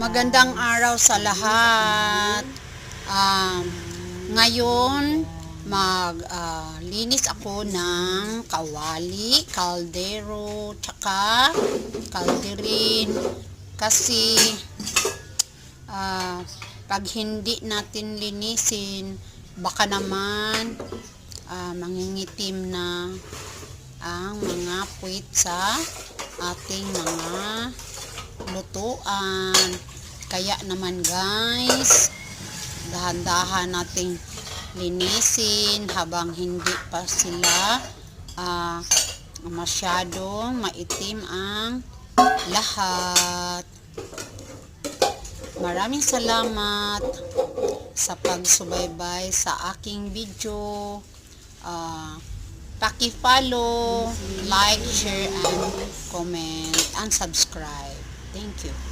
Magandang araw sa lahat. Ngayon, linis ako ng kawali, kaldero, tsaka kalderin. Kasi, pag hindi natin linisin, baka naman mangingitim na ang mga puwit sa ating mga lutuan. Kaya naman guys, dahan-dahan nating linisin habang hindi pa sila masyadong maitim ang lahat. Maraming salamat sa pagsubaybay sa aking video. Paki-follow, like, share, and comment, and subscribe. Thank you.